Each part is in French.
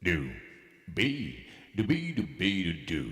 do, be, do, be, do, be, do.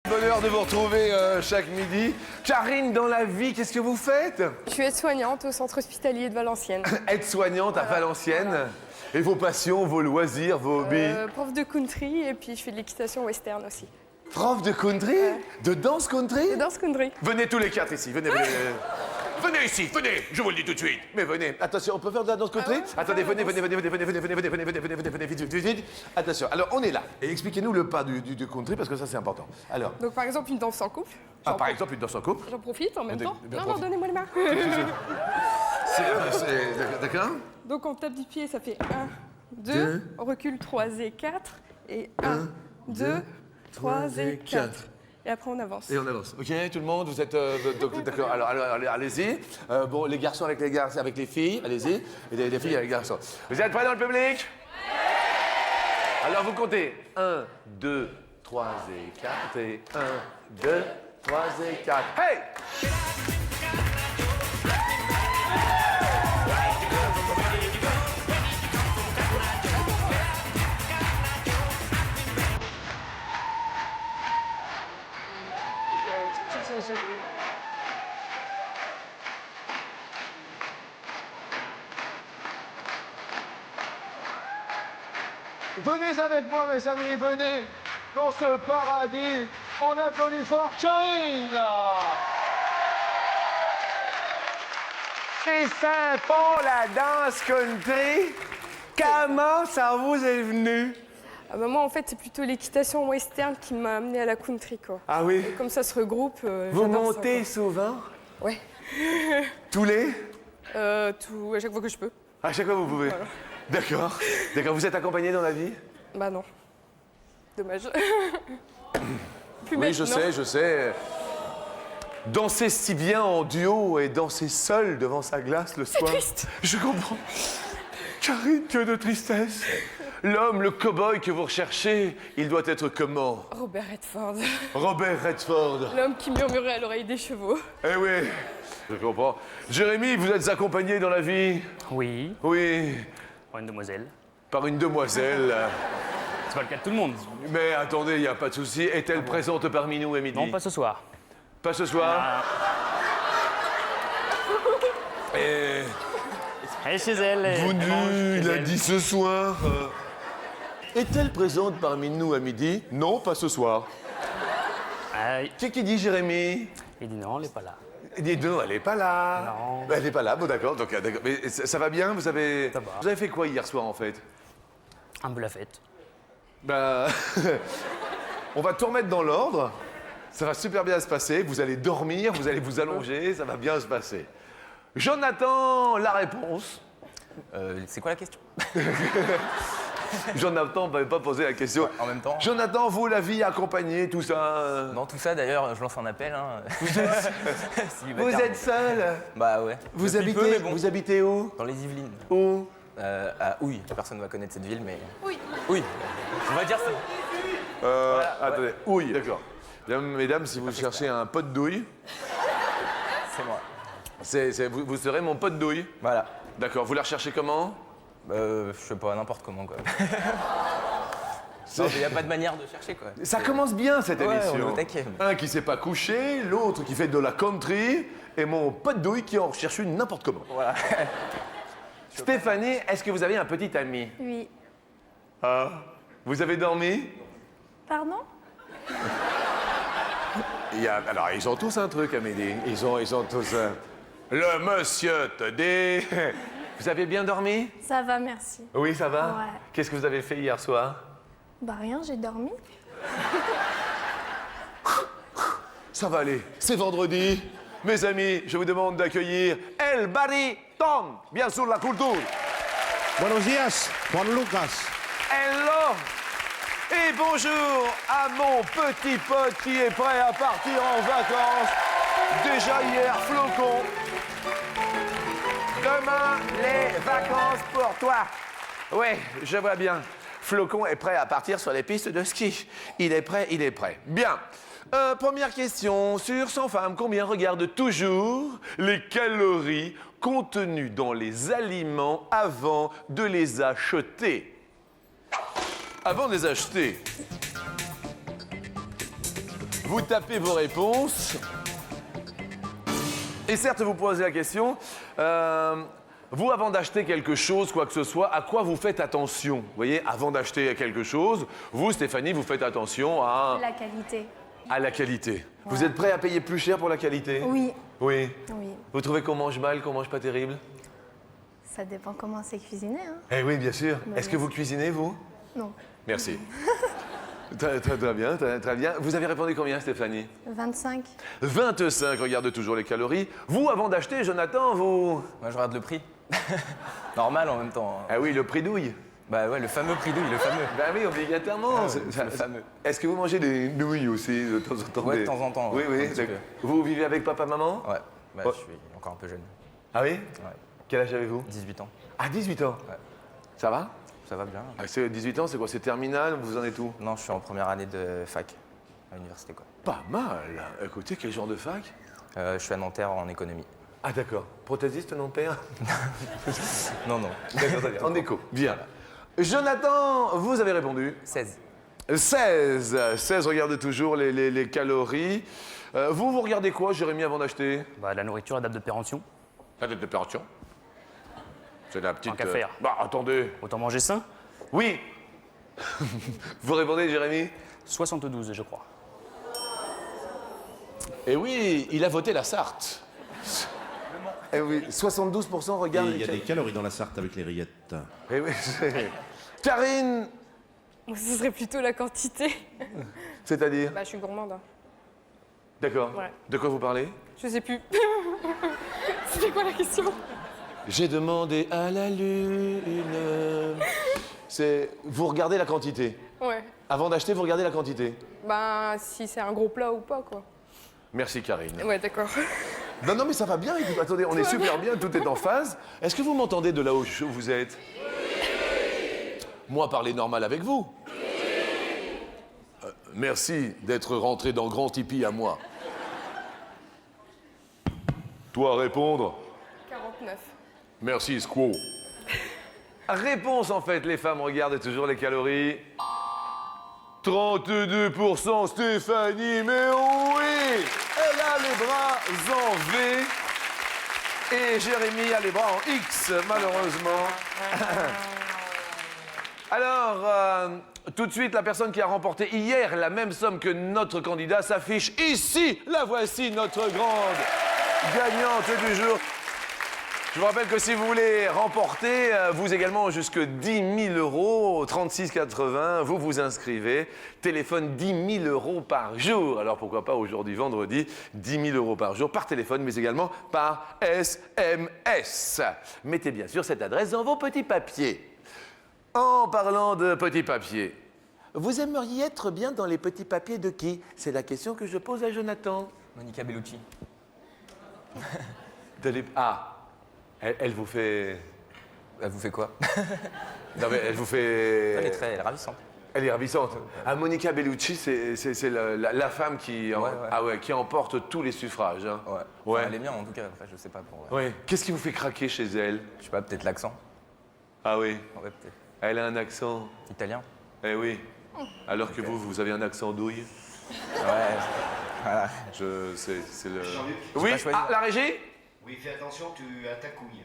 Bonheur de vous retrouver chaque midi. Karine, dans la vie, qu'est-ce que vous faites? Je suis aide-soignante au centre hospitalier de Valenciennes. Aide-soignante à Valenciennes. Voilà. Et vos passions, vos loisirs, vos hobbies? Prof de country et puis je fais de l'équitation western aussi. Prof de country? De danse country? De danse country. Venez tous les quatre ici, venez. Venez ici, venez, je vous le dis tout de suite. Mais venez, attention, on peut faire de la danse country? Attendez, venez, vite. Attention, alors on est là. Et expliquez-nous le pas du country parce que ça c'est important. Alors. Donc par exemple une danse en couple. Par exemple une danse en couple. J'en profite en même temps. Bien Non, profite. donnez-moi les mains. D'accord? Donc on tape du pied, ça fait 1, 2, on recule 3 et 4. Et 1, 2, 3 et 4. Et après on avance. Et on avance. Ok, tout le monde, vous êtes d'accord. Alors, allez-y. Bon, les garçons avec les garçons, avec les filles, allez-y. Et les filles avec les garçons. Vous êtes prêts dans le public? Alors vous comptez 1, 2, 3 et 4. Et 1, 2, 3 et 4. Hey! Venez avec moi, mes amis, venez dans ce paradis. On applaudit fort Karine. C'est sympa la danse country. Comment ça vous est venu? Ah bah moi en fait c'est plutôt l'équitation western qui m'a amené à la country quoi. Ah oui? Et comme ça se regroupe. Vous montez souvent? Ouais. Tous les? À chaque fois que je peux. À chaque fois vous pouvez. Voilà. D'accord. D'accord. Vous êtes accompagné dans la vie? Bah non. Dommage. Plus Oui, maintenant. je sais. Danser si bien en duo et danser seul devant sa glace le soir. triste. Je comprends. Karine, que de tristesse. L'homme, le cow-boy que vous recherchez, il doit être comment? Robert Redford. Robert Redford. L'homme qui murmurait à l'oreille des chevaux. Eh oui, je comprends. Jérémy, vous êtes accompagné dans la vie? Oui, Oui, pour une demoiselle. par une demoiselle. C'est pas le cas de tout le monde. Mais attendez, il n'y a pas de souci. Est-elle présente parmi nous à midi? Non, pas ce soir. Pas ce soir? Et Elle est chez elle. vous elle mange chez il a elle. dit ce soir. Est-elle présente parmi nous à midi? Non, pas ce soir. Ah, Qu'est-ce qu'il dit, Jérémy? il dit non, elle n'est pas là. Il dit non, elle n'est pas là. Non. Elle n'est pas là, bon d'accord. Donc, d'accord. Mais ça va bien? Ça va. Vous avez fait quoi hier soir en fait? Un peu la fête. Bah, on va tout remettre dans l'ordre. Ça va super bien se passer. Vous allez dormir, vous allez vous allonger, ça va bien se passer. Jonathan, la réponse. C'est quoi la question? Jonathan ne m'avait pas posé la question. En même temps. Jonathan, vous, la vie accompagnée, tout ça. Dans tout ça, d'ailleurs, je lance un appel. Hein. Vous êtes seul? Bah ouais. Vous Depuis habitez, peu, mais bon. vous habitez où? Dans les Yvelines. Où? À Houille. Personne ne va connaître cette ville, mais. Oui. Oui. On va dire ça. Attendez, ouille. D'accord. Mesdames, si vous cherchez un pot de douille, C'est moi. vous serez mon pot de douille. Voilà. D'accord. Vous la recherchez comment? Je sais pas, n'importe comment, quoi. Il n'y a pas de manière de chercher, quoi. Ça commence bien cette Ouais, émission. on est au taquet. Un qui s'est pas couché, l'autre qui fait de la country, et mon pot de douille qui en recherche une n'importe comment. Voilà. Stéphanie, est-ce que vous avez un petit ami? Oui. Ah. Vous avez dormi? Pardon? Alors, ils ont tous un truc, Amélie. Ils ont tous un... Le monsieur te dit... Vous avez bien dormi? Ça va, merci. Oui, ça va? Ouais. Qu'est-ce que vous avez fait hier soir? Bah rien, j'ai dormi. Ça va aller. C'est vendredi. Mes amis, je vous demande d'accueillir El Baritón, bien sûr la culture. Buenos días, Juan Lucas. Hello. Et bonjour à mon petit pote qui est prêt à partir en vacances. Déjà hier, Flocon. Demain, les vacances pour toi. Ouais, je vois bien. Flocon est prêt à partir sur les pistes de ski. Il est prêt, il est prêt. Bien. Première question. Sur 100 femmes, combien regardent toujours les calories contenues dans les aliments avant de les acheter? Avant de les acheter, vous tapez vos réponses. Et certes, vous posez la question, vous, avant d'acheter quelque chose, quoi que ce soit, à quoi vous faites attention? Vous voyez, avant d'acheter quelque chose, vous, Stéphanie, vous faites attention La qualité. à la qualité. Vous êtes prêt à payer plus cher pour la qualité? Oui, Oui. oui. Vous trouvez qu'on mange mal, qu'on mange pas terrible? Ça dépend comment c'est cuisiné, hein. Eh oui, bien sûr. Bah, Est-ce que vous cuisinez, vous? Non. Merci. Très bien, très bien. Vous avez répondu combien, Stéphanie? 25. 25, regarde toujours les calories. Vous, avant d'acheter, Jonathan, vous... Moi, je regarde le prix. Normal en même temps. Ah oui, le prix douille. Bah ouais, le fameux prix douille, le fameux. Bah oui, obligatoirement. Ah, C'est- le fameux. Est-ce que vous mangez des nouilles aussi, de temps en temps? Ouais, de des- temps en temps, Oui, ouais, oui. un petit d'accord. Vous vivez avec papa, maman? Ouais. Bah, Ouais. je suis encore un peu jeune. Ah oui? Ouais. Quel âge avez-vous? 18 ans. Ah, 18 ans. Ouais. Ça va? Ça va bien. Ah, c'est 18 ans, c'est quoi? C'est terminal? Vous en êtes où? Non, je suis en première année de fac à l'université, quoi. Pas mal. Écoutez, quel genre de fac? Je suis à Nanterre en économie. Ah d'accord. Prothésiste, non père? Non, non. D'accord, très bien. En écho. Bien. Jonathan, vous avez répondu. 16. 16. 16, regardez toujours les calories. Vous regardez quoi, Jérémy, avant d'acheter? Bah, la nourriture, la date de péremption. La date de température. C'est la petite... Tant qu'à faire. Bah, attendez. Autant manger sain. Oui. Vous répondez, Jérémy? 72, je crois. Eh oui, il a voté la Sarthe. Eh oui, 72% regardent Il y a les des calories dans la Sarthe avec les rillettes. Eh oui, Karine, Moi, ce serait plutôt la quantité. c'est-à-dire? Bah, je suis gourmande. Hein. D'accord. Ouais. De quoi vous parlez? Je sais plus. C'était quoi la question? J'ai demandé à la lune. C'est... Vous regardez la quantité. Ouais. Avant d'acheter, vous regardez la quantité. Ben, si c'est un gros plat ou pas, quoi. Merci, Karine. Ouais, d'accord. Non, mais ça va bien. Écoute, attendez, on est super bien, tout est en phase. Est-ce que vous m'entendez de là où vous êtes? moi parler normal avec vous. Merci d'être rentré dans Grand Tipeee à moi. Toi répondre. 49. Merci, Squaw. Réponse, en fait, les femmes regardent toujours les calories. 32% Stéphanie, mais oui! Elle a les bras en V. Et Jérémy a les bras en X, malheureusement. Alors, tout de suite, la personne qui a remporté hier la même somme que notre candidat s'affiche ici. La voici, notre grande gagnante du jour. Je vous rappelle que si vous voulez remporter, vous également, jusque 10 000 euros, 36,80, vous vous inscrivez. Téléphone 10 000 euros par jour. Alors pourquoi pas aujourd'hui, vendredi, 10 000 euros par jour par téléphone, mais également par SMS. Mettez bien sûr cette adresse dans vos petits papiers. En parlant de petits papiers, vous aimeriez être bien dans les petits papiers de qui? C'est la question que je pose à Jonathan. Monica Bellucci. Ah, elle vous fait... Elle vous fait quoi? Non mais elle vous fait... Elle est ravissante. Elle est ravissante. Ah, Monica Bellucci, c'est la femme qui, qui emporte tous les suffrages. Hein. Ouais. Ouais. Enfin, elle est bien en tout cas, après je sais pas pour... Ouais. Qu'est-ce qui vous fait craquer chez elle? Je sais pas, peut-être l'accent. Ah oui, Ouais, peut-être. elle a un accent. Italien. Eh oui. Alors que vous avez un accent douille. Ouais. Voilà. C'est le... Jean-Luc, Oui, pas choisi. ah, la régie? oui, fais attention, tu as ta couille.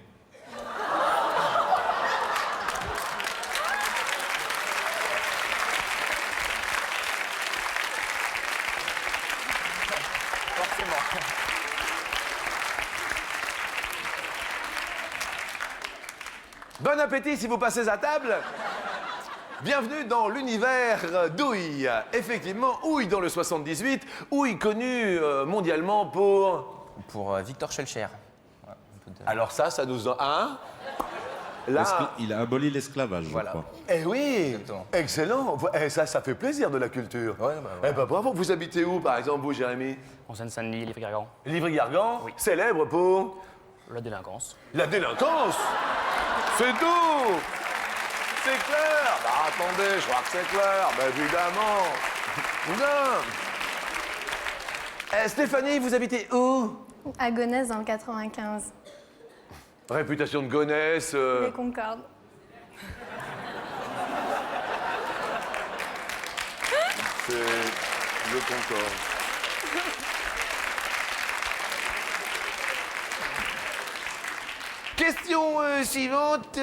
Bon appétit si vous passez à table. Bienvenue dans l'univers d'Ouille. Effectivement, Ouille dans le 78, Ouille connu mondialement pour... Pour Victor Schellcher. Ouais, Alors ça nous a... Hein? Là... Il a aboli l'esclavage, Voilà. je crois. Eh oui, Exactement. excellent. Eh, ça fait plaisir de la culture. Ouais, bah, ouais. Eh ben bravo. Vous habitez où, par exemple, vous, Jérémy? En Seine-Saint-Denis, Livry-Gargan. Livry-Gargan, Oui. célèbre pour La délinquance. la délinquance. C'est tout. C'est clair. Bah attendez, je crois que c'est clair. Bah évidemment. Bien. Stéphanie, vous habitez où? À Gonesse dans le 95. Réputation de gonesse. Les Concordes. C'est le Concorde. Question suivante.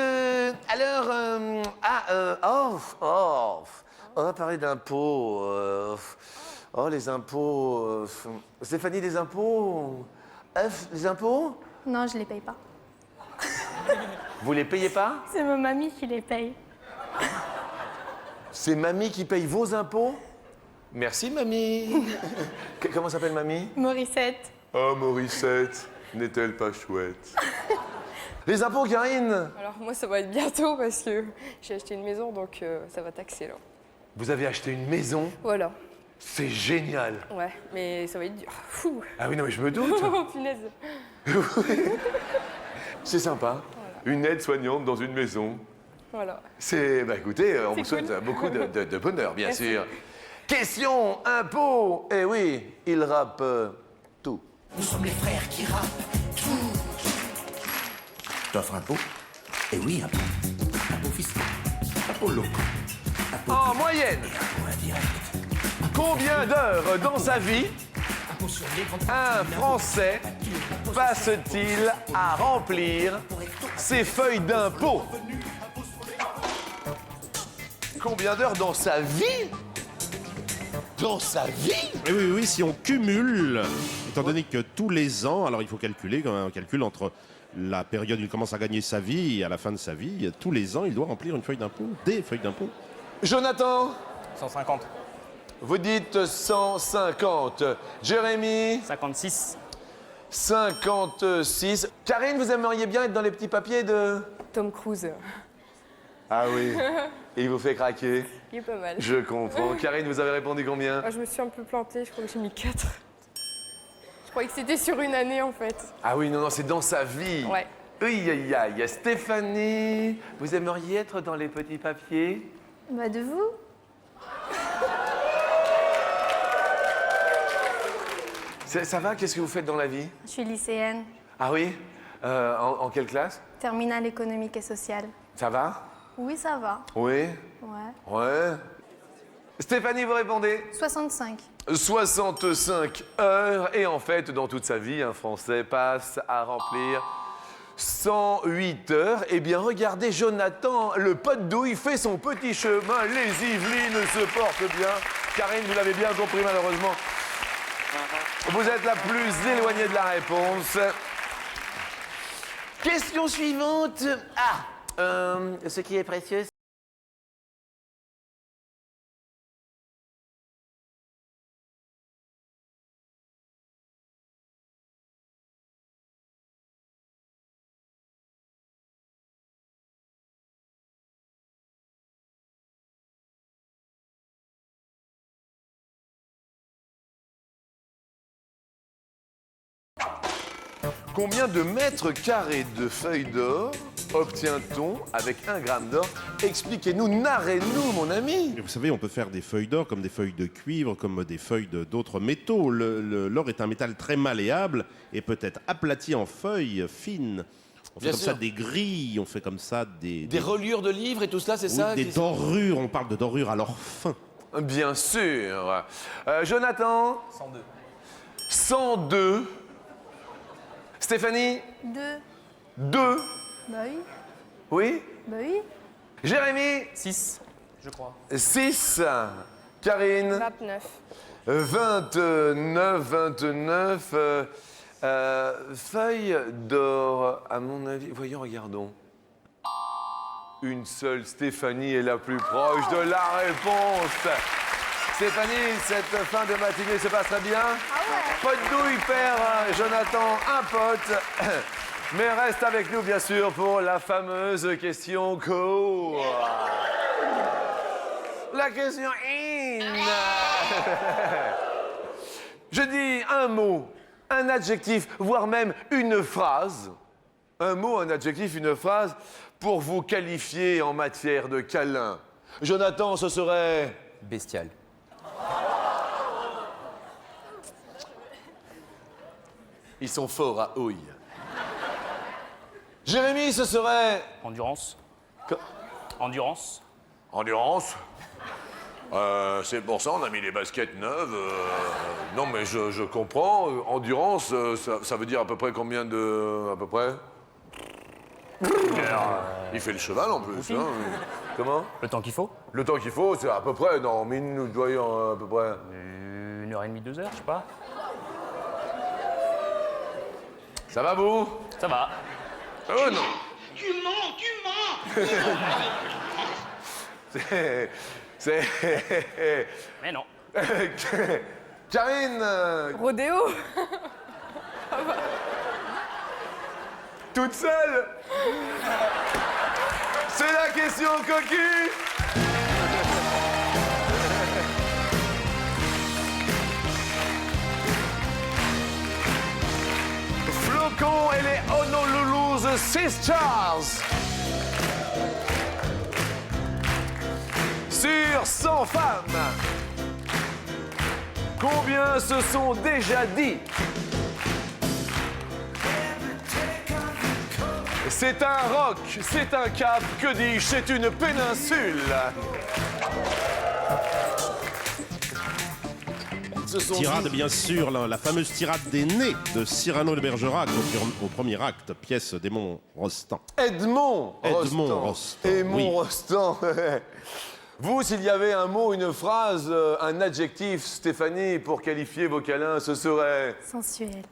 On va parler d'impôts. Les impôts. Stéphanie, les impôts. Les impôts? Non, je les paye pas. Vous les payez pas? C'est ma mamie qui les paye. C'est mamie qui paye vos impôts? Merci, mamie. Comment s'appelle mamie? Morissette. Oh, Morissette, n'est-elle pas chouette? Les impôts, Karine? Alors moi ça va être bientôt parce que j'ai acheté une maison donc ça va taxer là. Vous avez acheté une maison? Voilà. C'est génial. Ouais, mais ça va être dur. Fou. Ah oui, non, mais je me doute. Oh punaise. C'est sympa. Une aide-soignante dans une maison. Voilà. C'est, bah écoutez, on vous C'est cool. souhaite beaucoup de bonheur, bien Merci. sûr. Question impôts. Eh oui, il rappe tout. Nous sommes les frères qui rappent tout. T'offres un pot? Eh oui, un pot. Un pot fiscal. Un pot local. Un pot En moyenne, indirect. combien d'heures dans sa vie Un pot sur les grandes un Français passe-t-il à remplir ses feuilles d'impôts? Combien d'heures dans sa vie? Dans sa vie? Oui, si on cumule, étant donné que tous les ans, alors il faut calculer, un calcul entre la période où il commence à gagner sa vie et à la fin de sa vie, tous les ans, il doit remplir une feuille d'impôt, des feuilles d'impôt. Jonathan, 150. vous dites 150. Jérémy, 56. 56. Karine, vous aimeriez bien être dans les petits papiers de... Tom Cruise. Ah oui, il vous fait craquer. Il est pas mal. Je comprends. Karine, vous avez répondu combien? Ah, je me suis un peu plantée, je crois que j'ai mis 4. Je croyais que c'était sur une année en fait. Ah oui, non, c'est dans sa vie. Ouais. Oui, aïe, aïe. Stéphanie, vous aimeriez être dans les petits papiers? Bah de vous. Ça va? Qu'est-ce que vous faites dans la vie? Je suis lycéenne. Ah oui? En quelle classe? Terminale économique et sociale. Ça va? Oui, ça va. Oui? Ouais. Ouais. Stéphanie, vous répondez? 65. 65 heures. Et en fait, dans toute sa vie, un Français passe à remplir 108 heures. Eh bien, regardez, Jonathan, le pote douille, fait son petit chemin. Les Yvelines se portent bien. Karine, vous l'avez bien compris, malheureusement. Vous êtes la plus éloignée de la réponse. Question suivante. Ce qui est précieux. Combien de mètres carrés de feuilles d'or obtient-on avec 1 gramme d'or? Expliquez-nous, narrez-nous, mon ami. Et vous savez, on peut faire des feuilles d'or comme des feuilles de cuivre, comme des feuilles d'autres métaux. L'or est un métal très malléable et peut être aplati en feuilles fines. On fait Bien comme sûr. ça des grilles, on fait comme ça des reliures de livres et tout cela, c'est oui, ça? des dorures. On parle de dorures à l'or fin. Bien sûr. Jonathan? 102. 102. Stéphanie? 2. 2. Bah oui. Oui? Bah oui. Jérémy? 6, je crois. 6. Karine? 29. 29. Feuille d'or, à mon avis. Voyons, regardons. Une seule. Stéphanie est la plus proche de la réponse. Stéphanie, cette fin de matinée se passe très bien. Ah ouais. Pote douille perd Jonathan un pote. Mais reste avec nous, bien sûr, pour la fameuse question co. La question in. Je dis un mot, un adjectif, voire même une phrase. Un mot, un adjectif, une phrase pour vous qualifier en matière de câlin. Jonathan, ce serait... Bestial. Ils sont forts à houille. Jérémy, ce serait... Endurance. Co- Endurance. Endurance. C'est pour ça on a mis les baskets neuves. Non mais je comprends. Endurance, ça veut dire à peu près combien de... À peu près Il fait le cheval en plus. Hein. Comment? Le temps qu'il faut. Le temps qu'il faut, c'est à peu près, dans minutes, voyons, à peu près. 1h30, 2 heures, je sais pas. Ça va vous? Ça va. Oh non. Tu mens. C'est... Mais non. Karine, Rodéo. toute seule. C'est la question coquille. Flocon et les Honolulu's Sisters. Sur 100 femmes, combien se sont déjà dit? C'est un roc, c'est un cap, que dis-je, c'est une péninsule. Ce sont Tirade, dix- bien sûr, la fameuse tirade des nez de Cyrano de Bergerac au premier acte, pièce d'Edmond Rostand. Edmond Rostand, Edmond oui. Rostand. Vous, s'il y avait un mot, une phrase, un adjectif, Stéphanie, pour qualifier vos câlins, ce serait Sensuel.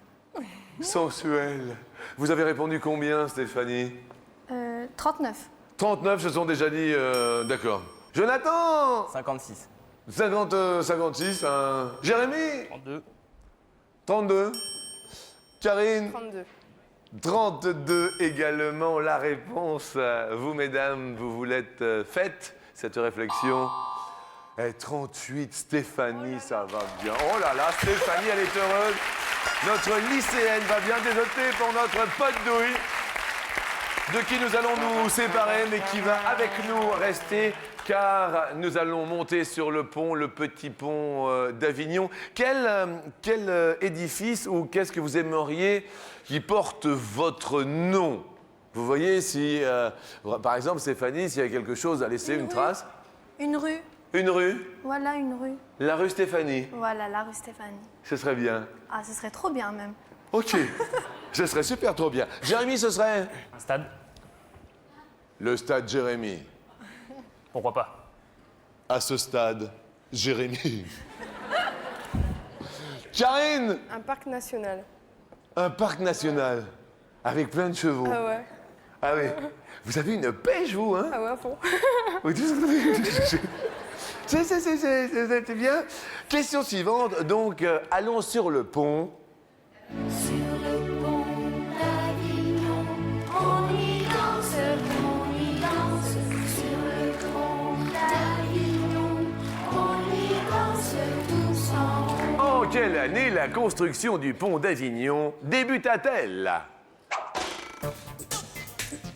sensuel. Vous avez répondu combien, Stéphanie? 39. 39 se sont déjà dit, d'accord. Jonathan 56. 56. Jérémy 32. 32. Karine 32. 32 également. La réponse, vous, mesdames, vous l'êtes faite, cette réflexion. 38, Stéphanie, ça va bien. Oh là là, Stéphanie, elle est heureuse. Notre lycéenne va bien, désolé pour notre pote douille. de qui nous allons nous séparer, mais qui va avec nous rester, car nous allons monter sur le pont, le petit pont d'Avignon. Quel édifice ou qu'est-ce que vous aimeriez qui porte votre nom? Vous voyez, si, par exemple, Stéphanie, s'il y a quelque chose à laisser, une trace. Une rue. Une rue? Voilà, une rue. La rue Stéphanie. Voilà, la rue Stéphanie. Ce serait bien. Ah, ce serait trop bien même. Ok, ce serait super trop bien. Jérémy, ce serait? Un stade? Le stade Jérémy. Pourquoi pas? À ce stade, Jérémy. Karine, Un parc national. un parc national avec plein de chevaux. Ah ouais. Ah oui. Vous avez une pêche, vous, hein? Ah ouais, à fond. C'est bien. Question suivante. Donc, allons sur le pont. Sur le pont d'Avignon, on y danse, on y danse. Sur le pont d'Avignon, on y danse tous en rond. En quelle année la construction du pont d'Avignon débuta-t-elle?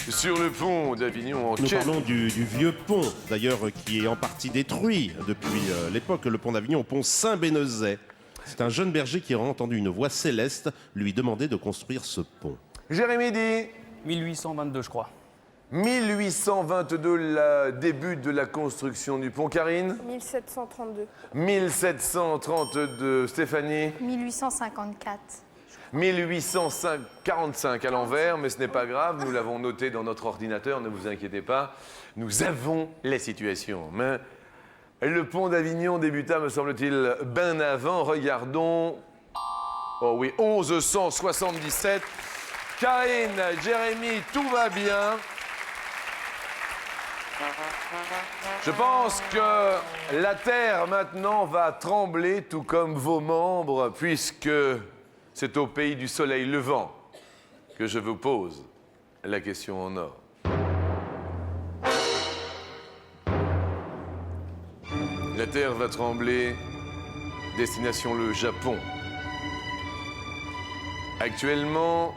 Sur le pont d'Avignon, en Nous quelle... parlons du vieux pont, d'ailleurs, qui est en partie détruit depuis l'époque, le pont d'Avignon, au pont Saint-Bénezet. C'est un jeune berger qui a entendu une voix céleste lui demander de construire ce pont. Jérémy dit 1822, je crois. 1822, le début de la construction du pont. Karine? 1732. 1732. Stéphanie? 1854. 1845 à l'envers, mais ce n'est pas grave, nous l'avons noté dans notre ordinateur, ne vous inquiétez pas. Nous avons la situation en main. Le pont d'Avignon débuta, me semble-t-il, bien avant. Regardons. Oh oui, 1177. Karine, Jérémy, tout va bien. Je pense que la terre maintenant va trembler, tout comme vos membres, puisque c'est au pays du soleil levant que je vous pose la question en or. La terre va trembler, destination le Japon. Actuellement,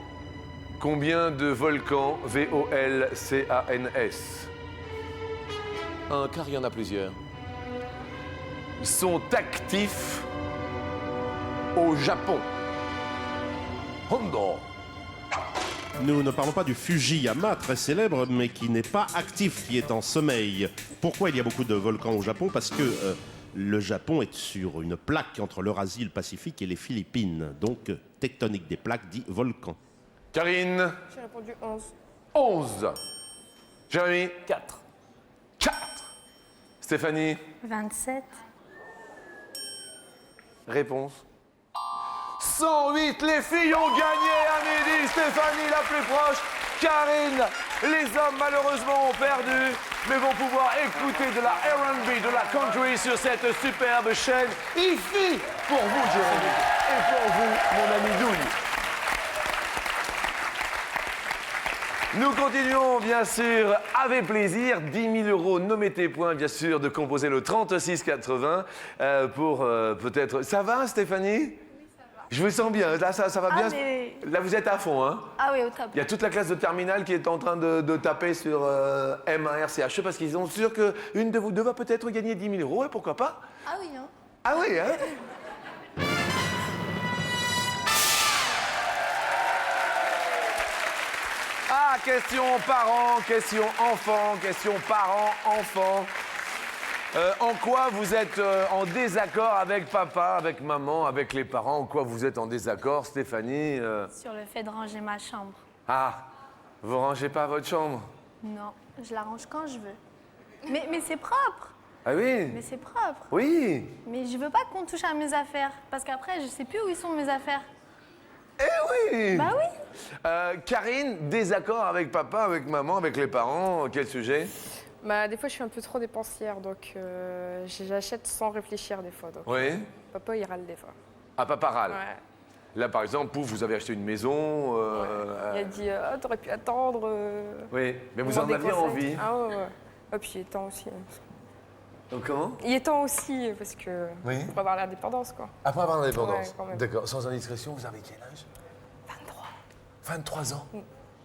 combien de volcans, V-O-L-C-A-N-S? Un, car il y en a plusieurs. Sont actifs au Japon. Hondo. Nous ne parlons pas du Fujiyama, très célèbre, mais qui n'est pas actif, qui est en sommeil. Pourquoi il y a beaucoup de volcans au Japon? Parce que le Japon est sur une plaque entre l'Eurasie, le Pacifique et les Philippines. Donc, tectonique des plaques dit volcan. Karine? J'ai répondu 11. 11. Jérémy? 4. 4. Stéphanie? 27. Réponse? 108, les filles ont gagné à midi. Stéphanie la plus proche. Karine, les hommes malheureusement ont perdu, mais vont pouvoir écouter de la R&B, de la country sur cette superbe chaîne. IFI pour vous, Jérémy, et pour vous, mon ami Douille. Nous continuons, bien sûr, avec plaisir. 10 000 €, nommez tes points, bien sûr, de composer le 3680 pour peut-être... Ça va, Stéphanie? Je vous sens bien, là ça va bien. Mais... Là vous êtes à fond, hein? Ah oui, au top. Il y a toute la classe de terminale qui est en train de taper sur M1RCHE parce qu'ils sont sûrs qu'une de vous deux va peut-être gagner 10 000 €, et pourquoi pas? Ah oui, hein? Ah oui, hein? Ah, question parents, question enfants, question parents-enfants. En quoi vous êtes en désaccord avec papa, avec maman, avec les parents? En quoi vous êtes en désaccord, Stéphanie? Sur le fait de ranger ma chambre. Ah, vous rangez pas votre chambre? Non, je la range quand je veux. Mais c'est propre. Ah oui? Mais c'est propre. Oui. Mais je veux pas qu'on touche à mes affaires. Parce qu'après, je sais plus où ils sont mes affaires. Eh oui! Bah oui. Karine, désaccord avec papa, avec maman, avec les parents, quel sujet? Bah, des fois, je suis un peu trop dépensière, donc j'achète sans réfléchir des fois. Donc, Oui. papa, il râle des fois. Ah, papa râle. Ouais. Là, par exemple, pouf, vous avez acheté une maison. Il a dit ah, t'aurais pu attendre. Oui, mais vous voir en des aviez conseils. envie. Ah ouais, ouais. Et puis il est temps aussi. Donc comment? Il est temps aussi, parce que Oui. pour avoir l'indépendance, quoi. Après avoir l'indépendance. Ouais, quand même. D'accord. Sans indiscrétion, vous avez quel âge? 23. 23 ans.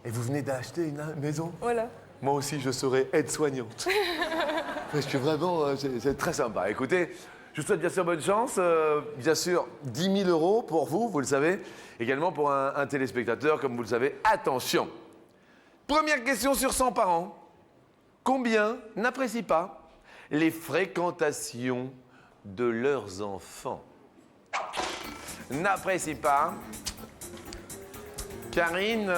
Et vous venez d'acheter une maison? Voilà. Moi aussi, je serai aide-soignante. Parce que vraiment, c'est très sympa. Écoutez, je vous souhaite bien sûr bonne chance. Bien sûr, 10 000 euros pour vous, vous le savez. Également pour un téléspectateur, comme vous le savez. Attention. Première question sur 100 par an. Combien n'apprécient pas les fréquentations de leurs enfants? N'apprécient pas. Karine,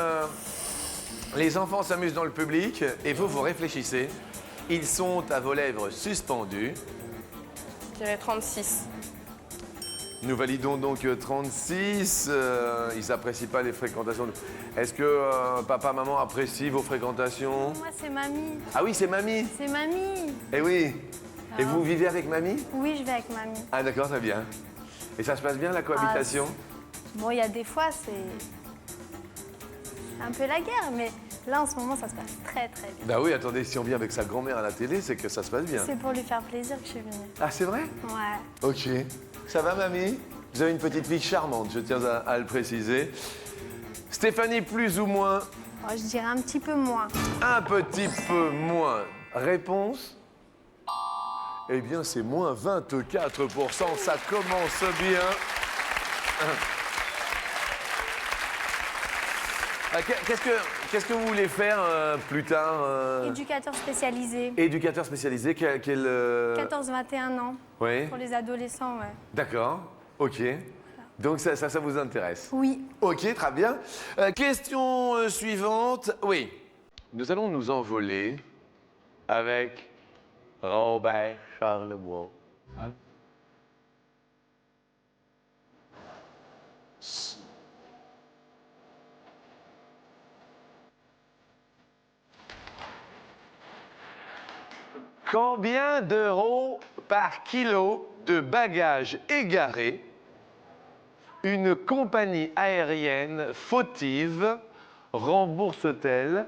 les enfants s'amusent dans le public et vous réfléchissez. Ils sont à vos lèvres suspendus. Je dirais 36. Nous validons donc 36. Ils n'apprécient pas les fréquentations. Est-ce que papa, maman apprécient vos fréquentations? Moi, c'est mamie. Ah oui, c'est mamie. C'est mamie. Eh oui. Et vous vivez avec mamie? Oui, je vais avec mamie. Ah d'accord, très bien. Et ça se passe bien la cohabitation? Bon, il y a des fois, c'est un peu la guerre, mais là, en ce moment, ça se passe très, très bien. Bah oui, attendez, si on vient avec sa grand-mère à la télé, c'est que ça se passe bien. C'est pour lui faire plaisir que je suis venue. Ah, c'est vrai? Ouais. Ok. Ça va, mamie? Vous avez une petite fille charmante, je tiens à le préciser. Stéphanie, plus ou moins? Oh, je dirais un petit peu moins. Un petit peu moins. Réponse? Eh bien, c'est moins 24%. Ça commence bien. Qu'est-ce que vous voulez faire plus tard Éducateur spécialisé. Éducateur spécialisé, quel 14-21 ans. Oui. Pour les adolescents, ouais. D'accord, ok. Donc ça vous intéresse? Oui. Ok, très bien. Question suivante. Oui. Nous allons nous envoler avec Robert Charlebois. Hein? Combien d'euros par kilo de bagages égarés une compagnie aérienne fautive rembourse-t-elle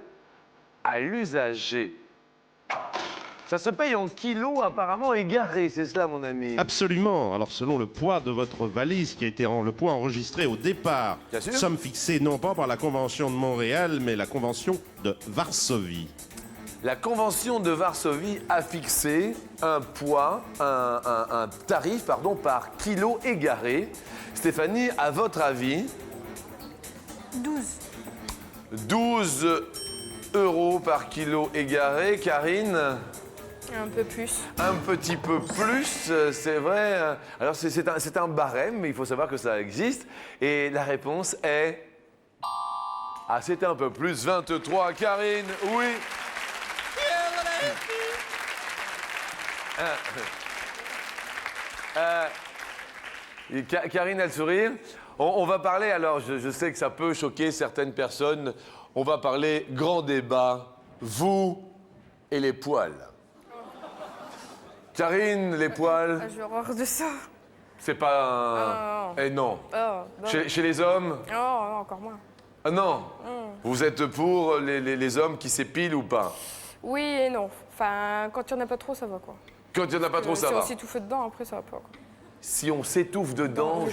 à l'usager? Ça se paye en kilos apparemment égarés, c'est cela mon ami? Absolument. Alors selon le poids de votre valise qui a été le poids enregistré au départ, Bien sûr. sommes fixés non pas par la Convention de Montréal, mais la Convention de Varsovie. La Convention de Varsovie a fixé un poids, un tarif pardon, par kilo égaré. Stéphanie, à votre avis? 12. 12 euros par kilo égaré. Karine? Un peu plus. Un petit peu plus, c'est vrai. Alors c'est un barème, mais il faut savoir que ça existe. Et la réponse est... Ah, c'est un peu plus, 23. Karine, oui. Karine a le sourire. On va parler, alors je sais que ça peut choquer certaines personnes, on va parler grand débat, vous et les poils. Karine, les poils, Ah, j'ai horreur de ça. c'est pas un... Ah, Eh non. Oh, non. Chez les hommes? Oh, non, encore moins. Ah non. Vous êtes pour les hommes qui s'épilent ou pas? Oui et non. Enfin, quand il n'y en a pas trop, ça va, quoi. Quand il n'y en a pas trop, ça si va. on s'étouffe dedans, après, ça va pas, quoi. Si on s'étouffe dedans,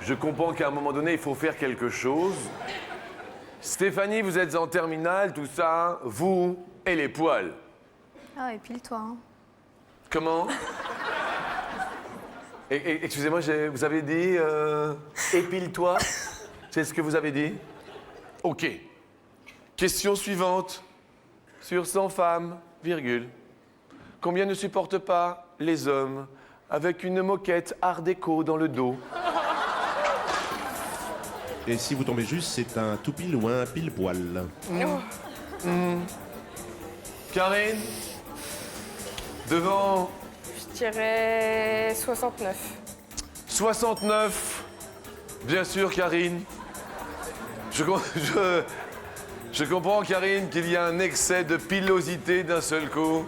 je comprends qu'à un moment donné, il faut faire quelque chose. Stéphanie, vous êtes en terminale, tout ça, vous et les poils. Ah, épile-toi. Hein. Comment? Excusez-moi, vous avez dit épile-toi? C'est ce que vous avez dit? Ok. Question suivante. Sur 100 femmes, virgule. Combien ne supportent pas les hommes avec une moquette art déco dans le dos? Et si vous tombez juste, c'est un tout pile ou un pile poil. Karine? Devant Je dirais 69. 69. Bien sûr, Karine. Je comprends, Karine, qu'il y a un excès de pilosité d'un seul coup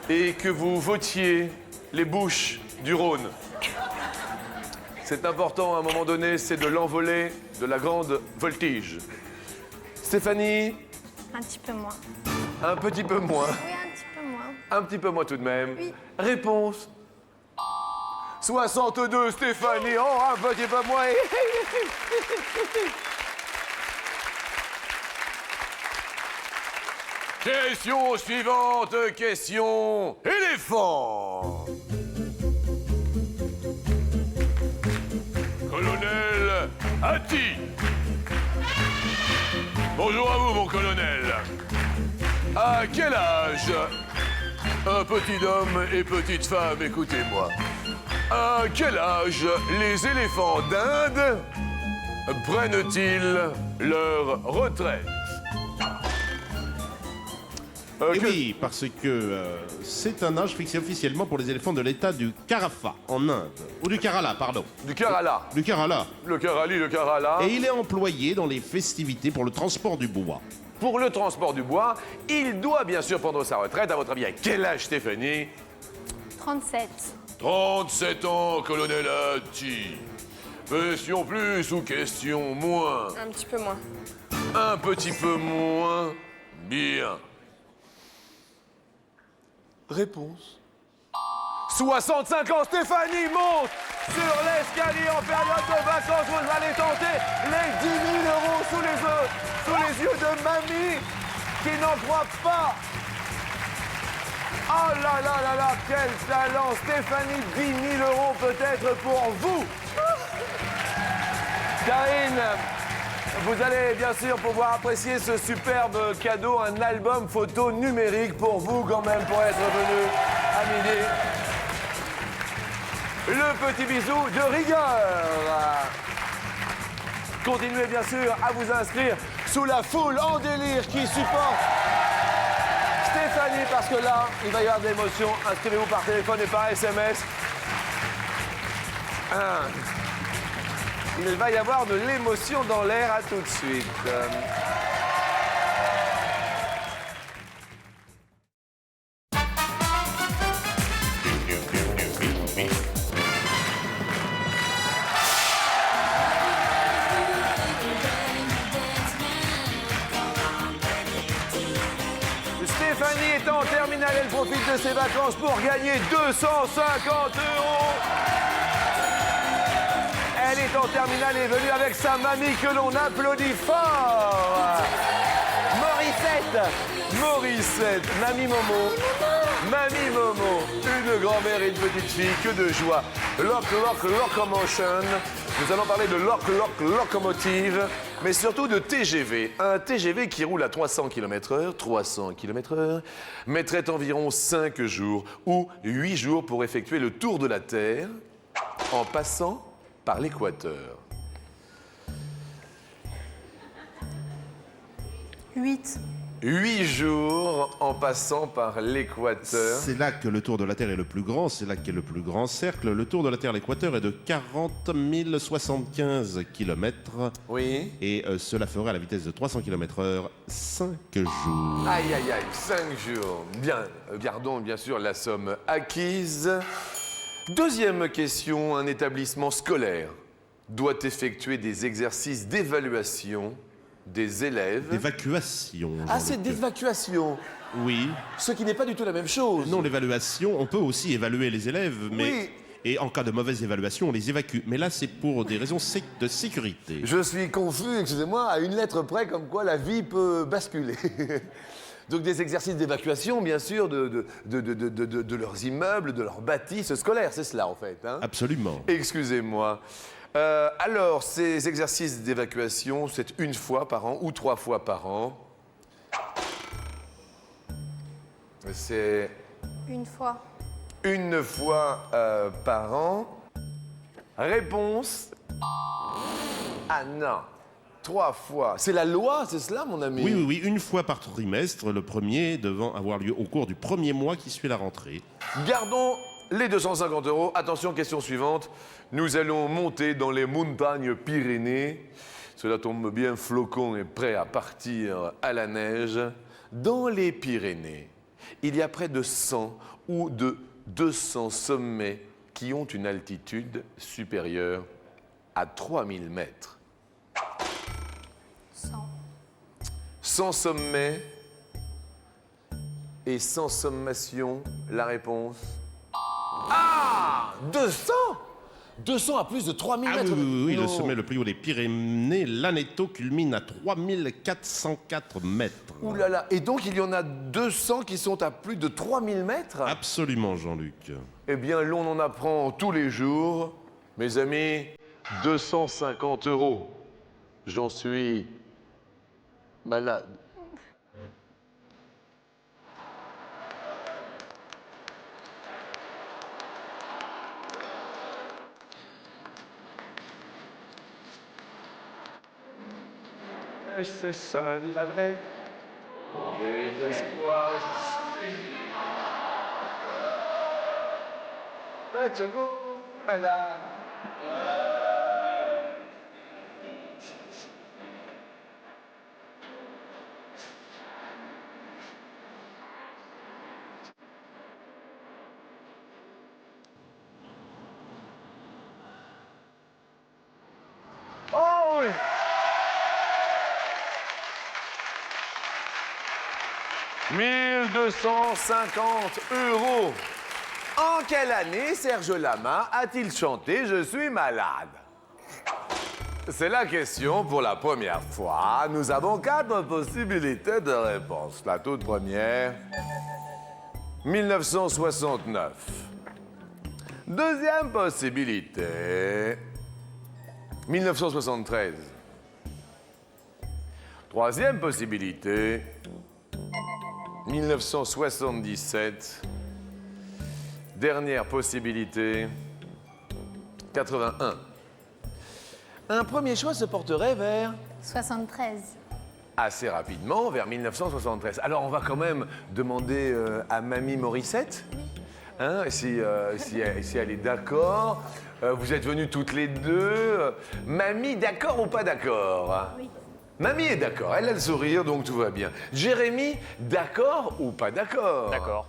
et que vous votiez les bouches du Rhône. C'est important, à un moment donné, c'est de l'envolée de la grande voltige. Stéphanie, Un petit peu moins. un petit peu moins. Oui, un petit peu moins. Un petit peu moins tout de même. Oui. Réponse 62, Stéphanie. Oh, un petit peu moins. Question suivante, question éléphant. Colonel Hattie. Bonjour à vous, mon colonel. À quel âge, petit homme et petite femme, écoutez-moi, à quel âge les éléphants d'Inde prennent-ils leur retraite? Eh oui, parce que c'est un âge fixé officiellement pour les éléphants de l'état du Carafa, en Inde. Ou du Kerala, pardon. Du Kerala. Du Kerala. Le Kerala, le Kerala. Et il est employé dans les festivités pour le transport du bois. Pour le transport du bois, il doit bien sûr prendre sa retraite. À votre avis, à quel âge, Stéphanie? 37. 37 ans, colonel Hattie. Question plus ou question moins? Un petit peu moins. Un petit peu moins. Bien. Réponse. 65 ans, Stéphanie monte sur l'escalier en période de vacances. Vous allez tenter les 10 000 € sous les yeux de mamie qui n'en croit pas. Oh là là là là, quel talent, Stéphanie, 10 000 € peut-être pour vous. Karine, vous allez bien sûr pouvoir apprécier ce superbe cadeau, un album photo numérique pour vous quand même, pour être venu à midi. Le petit bisou de rigueur. Continuez bien sûr à vous inscrire sous la foule en délire qui supporte Stéphanie, parce que là, il va y avoir de l'émotion. Inscrivez-vous par téléphone et par SMS. Il va y avoir de l'émotion dans l'air. À tout de suite. Stéphanie est en terminale, elle profite de ses vacances pour gagner 250 €. Elle est en terminale et est venue avec sa mamie que l'on applaudit fort. Morissette, Mamie Momo. Mamie Momo, une grand-mère et une petite fille, que de joie. Locomotion. Nous allons parler de locomotive, mais surtout de TGV. Un TGV qui roule à 300 km/h, 300 km/h, mettrait environ 5 jours ou 8 jours pour effectuer le tour de la Terre en passant par l'équateur. 8. 8 jours en passant par l'équateur. C'est là que le tour de la Terre est le plus grand, c'est là qu'est le plus grand cercle. Le tour de la Terre à l'équateur est de 40 075 km. Oui. Et cela ferait à la vitesse de 300 km/h 5 jours. Aïe, aïe, aïe, 5 jours. Bien, gardons bien sûr la somme acquise. Deuxième question, un établissement scolaire doit effectuer des exercices d'évaluation des élèves. D'évacuation. Ah, c'est d'évacuation. Oui. Ce qui n'est pas du tout la même chose. Non, l'évaluation, on peut aussi évaluer les élèves, mais... Oui. Et en cas de mauvaise évaluation, on les évacue. Mais là, c'est pour des raisons de sécurité. Je suis confus, excusez-moi, à une lettre près, comme quoi la vie peut basculer. Donc des exercices d'évacuation, bien sûr, de leurs immeubles, de leurs bâtisses scolaires, c'est cela en fait. Hein? Absolument. Excusez-moi. Alors, ces exercices d'évacuation, c'est une fois par an ou 3 fois par an? C'est... Une fois. Une fois par an. Réponse... Ah non. 3 fois. C'est la loi, c'est cela, mon ami? Oui, une fois par trimestre, le premier devant avoir lieu au cours du premier mois qui suit la rentrée. Gardons les 250 €. Attention, question suivante. Nous allons monter dans les montagnes Pyrénées. Cela tombe bien, Flocon est prêt à partir à la neige. Dans les Pyrénées, il y a près de 100 ou de 200 sommets qui ont une altitude supérieure à 3000 mètres. 100. 100 sommets et 100 sommations. La réponse? Ah 200 200 à plus de 3000 Ah mètres. oui, le Non. sommet le plus haut des Pyrénées, l'Aneto, culmine à 3404 mètres. Ouh là là. Et donc, il y en a 200 qui sont à plus de 3000 mètres. Absolument, Jean-Luc. Eh bien, l'on en apprend tous les jours. Mes amis, 250 €. J'en suis malade. C'est ça la vraie. Et l'espoir. Let's go, madame. Oh oui. « 1250 €. En quelle année Serge Lama a-t-il chanté « Je suis malade » ? C'est la question pour la première fois. Nous avons 4 possibilités de réponse. La toute première, 1969. Deuxième possibilité, 1973. Troisième possibilité, 1977. Dernière possibilité, 81. Un premier choix se porterait vers 73. assez rapidement, vers 1973. Alors on va quand même demander à Mamie Morissette hein, si elle est d'accord. Vous êtes venues toutes les deux. Mamie, d'accord ou pas d'accord? Oui. Mamie est d'accord, elle a le sourire, donc tout va bien. Jérémy, d'accord ou pas d'accord? D'accord.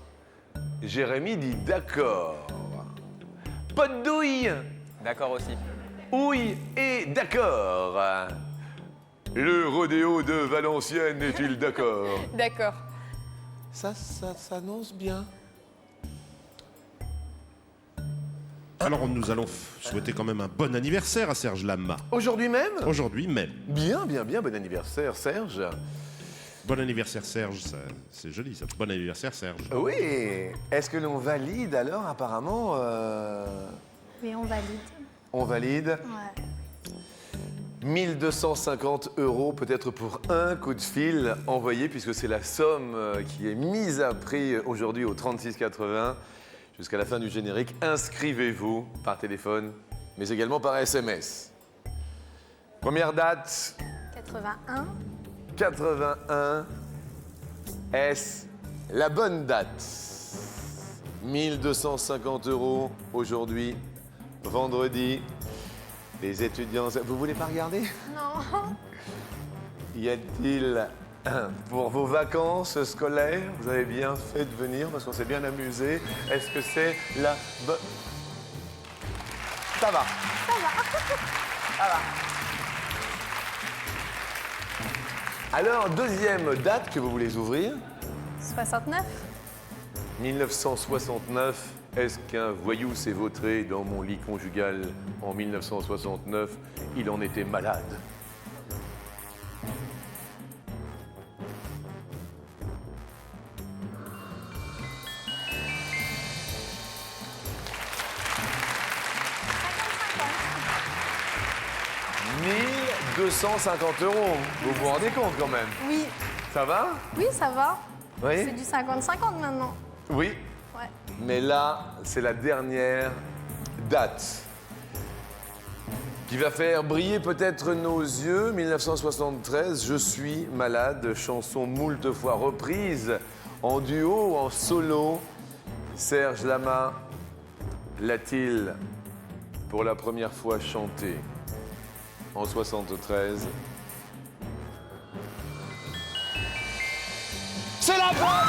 Jérémy dit d'accord. Pas de douille. D'accord aussi. Oui et d'accord. Le rodéo de Valenciennes est-il d'accord? D'accord. Ça s'annonce bien. Alors nous allons souhaiter quand même un bon anniversaire à Serge Lama. Aujourd'hui même? Aujourd'hui même. Bien, bon anniversaire Serge. Bon anniversaire Serge, c'est joli ça. Bon anniversaire Serge. Oui. Est-ce que l'on valide alors apparemment Oui, on valide. On valide. Ouais. 1250 € peut-être pour un coup de fil envoyé, puisque c'est la somme qui est mise à prix aujourd'hui au 36,80 jusqu'à la fin du générique. Inscrivez-vous par téléphone, mais également par SMS. Première date, 81. 81. Est-ce la bonne date? 1250 € aujourd'hui, vendredi. Les étudiants, vous voulez pas regarder? Non. Y a-t-il, pour vos vacances scolaires, vous avez bien fait de venir parce qu'on s'est bien amusé. Est-ce que c'est la bonne... Ça va. Ça va. Alors, deuxième date que vous voulez ouvrir? 69. 1969. Est-ce qu'un voyou s'est vautré dans mon lit conjugal en 1969? Il en était malade. « 1250 €. Vous vous rendez compte quand même? Oui. Ça va? Oui, ça va. Oui? C'est du 50-50 maintenant. Oui. Ouais. Mais là, c'est la dernière date qui va faire briller peut-être nos yeux. 1973, Je suis malade, chanson moult fois reprise, en duo ou en solo. Serge Lama l'a-t-il pour la première fois chanté en 73? C'est la bonne